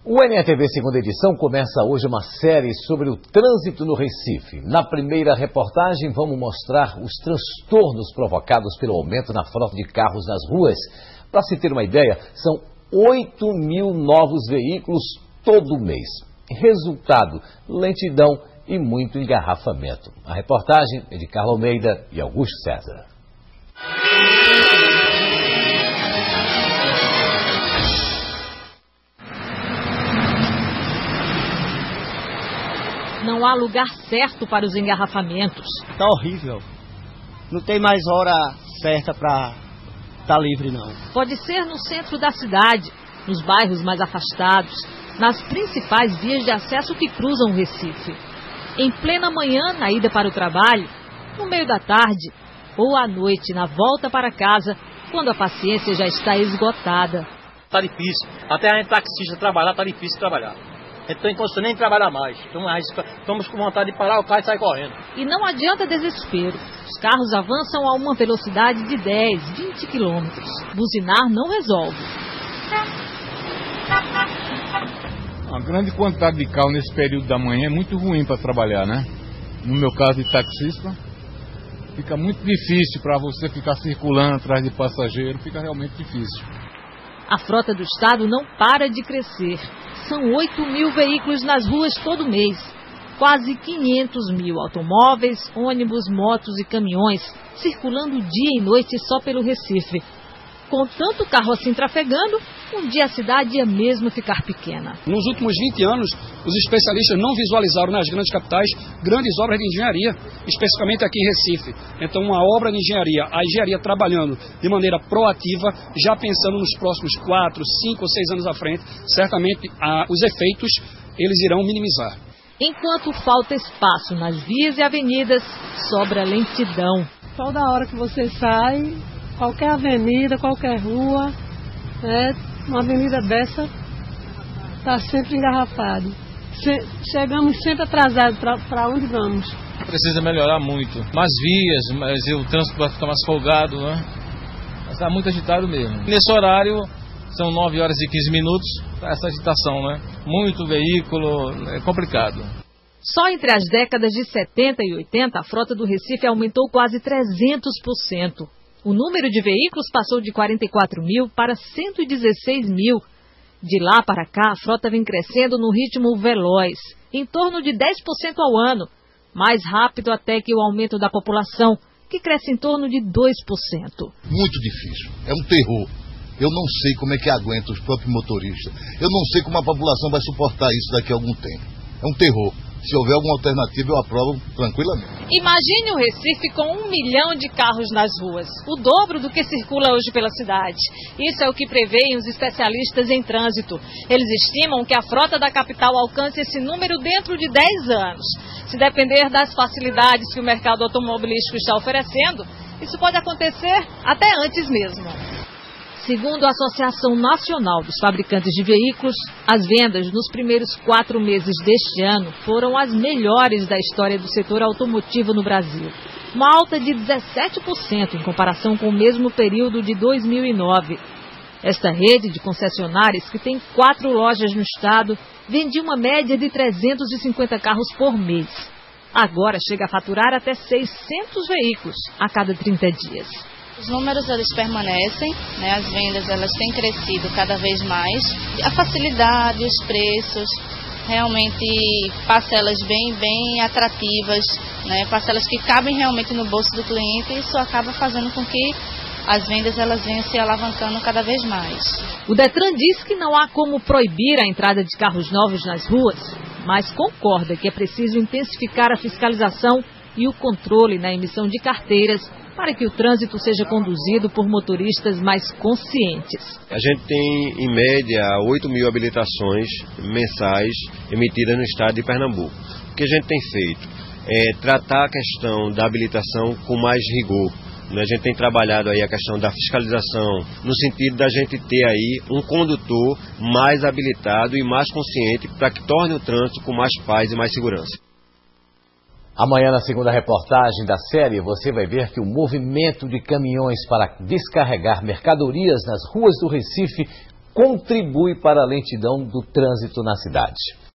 O NTV Segunda Edição começa hoje uma série sobre o trânsito no Recife. Na primeira reportagem vamos mostrar os transtornos provocados pelo aumento na frota de carros nas ruas. Para se ter uma ideia, são 8 mil novos veículos todo mês. Resultado, lentidão e muito engarrafamento. A reportagem é de Carla Almeida e Augusto César. Não há lugar certo para os engarrafamentos. Tá horrível. Não tem mais hora certa para estar livre, não. Pode ser no centro da cidade, nos bairros mais afastados, nas principais vias de acesso que cruzam o Recife. Em plena manhã, na ida para o trabalho, no meio da tarde ou à noite, na volta para casa, quando a paciência já está esgotada. Tá difícil. Até a gente taxista trabalhar, tá difícil trabalhar. Então não consigo nem trabalhar mais. Estamos com vontade de parar o carro e sair correndo. E não adianta desespero. Os carros avançam a uma velocidade de 10, 20 quilômetros. Buzinar não resolve. Uma grande quantidade de carro nesse período da manhã é muito ruim para trabalhar, né? No meu caso de taxista, fica muito difícil para você ficar circulando atrás de passageiro, fica realmente difícil. A frota do estado não para de crescer. São 8 mil veículos nas ruas todo mês. Quase 500 mil automóveis, ônibus, motos e caminhões circulando dia e noite só pelo Recife. Com tanto carro assim trafegando, um dia a cidade ia mesmo ficar pequena. Nos últimos 20 anos, os especialistas não visualizaram nas grandes capitais grandes obras de engenharia, especificamente aqui em Recife. Então, uma obra de engenharia, a engenharia trabalhando de maneira proativa, já pensando nos próximos 4, 5 ou 6 anos à frente, certamente os efeitos eles irão minimizar. Enquanto falta espaço nas vias e avenidas, sobra lentidão. Toda hora que você sai, qualquer avenida, qualquer rua, uma avenida dessa está sempre engarrafado. Chegamos sempre atrasados para onde vamos. Precisa melhorar muito. Mais vias, mas o trânsito vai ficar mais folgado, né? Está muito agitado mesmo. Nesse horário, são 9 horas e 15 minutos, essa agitação, né? Muito veículo, é complicado. Só entre as décadas de 70 e 80, a frota do Recife aumentou quase 300%. O número de veículos passou de 44 mil para 116 mil. De lá para cá, a frota vem crescendo no ritmo veloz, em torno de 10% ao ano, mais rápido até que o aumento da população, que cresce em torno de 2%. Muito difícil, é um terror. Eu não sei como é que aguenta os próprios motoristas. Eu não sei como a população vai suportar isso daqui a algum tempo. É um terror. Se houver alguma alternativa, eu aprovo tranquilamente. Imagine o Recife com 1 milhão de carros nas ruas, o dobro do que circula hoje pela cidade. Isso é o que preveem os especialistas em trânsito. Eles estimam que a frota da capital alcance esse número dentro de 10 anos. Se depender das facilidades que o mercado automobilístico está oferecendo, isso pode acontecer até antes mesmo. Segundo a Associação Nacional dos Fabricantes de Veículos, as vendas nos primeiros 4 meses deste ano foram as melhores da história do setor automotivo no Brasil. Uma alta de 17% em comparação com o mesmo período de 2009. Esta rede de concessionárias, que tem 4 lojas no estado, vendia uma média de 350 carros por mês. Agora chega a faturar até 600 veículos a cada 30 dias. Os números eles permanecem, né? As vendas elas têm crescido cada vez mais. A facilidade, os preços, realmente parcelas bem atrativas, né? Parcelas que cabem realmente no bolso do cliente, e isso acaba fazendo com que as vendas elas venham se alavancando cada vez mais. O Detran diz que não há como proibir a entrada de carros novos nas ruas, mas concorda que é preciso intensificar a fiscalização e o controle na emissão de carteiras para que o trânsito seja conduzido por motoristas mais conscientes. A gente tem, em média, 8 mil habilitações mensais emitidas no estado de Pernambuco. O que a gente tem feito é tratar a questão da habilitação com mais rigor. A gente tem trabalhado aí a questão da fiscalização, no sentido da gente ter aí um condutor mais habilitado e mais consciente para que torne o trânsito com mais paz e mais segurança. Amanhã, na segunda reportagem da série, você vai ver que o movimento de caminhões para descarregar mercadorias nas ruas do Recife contribui para a lentidão do trânsito na cidade.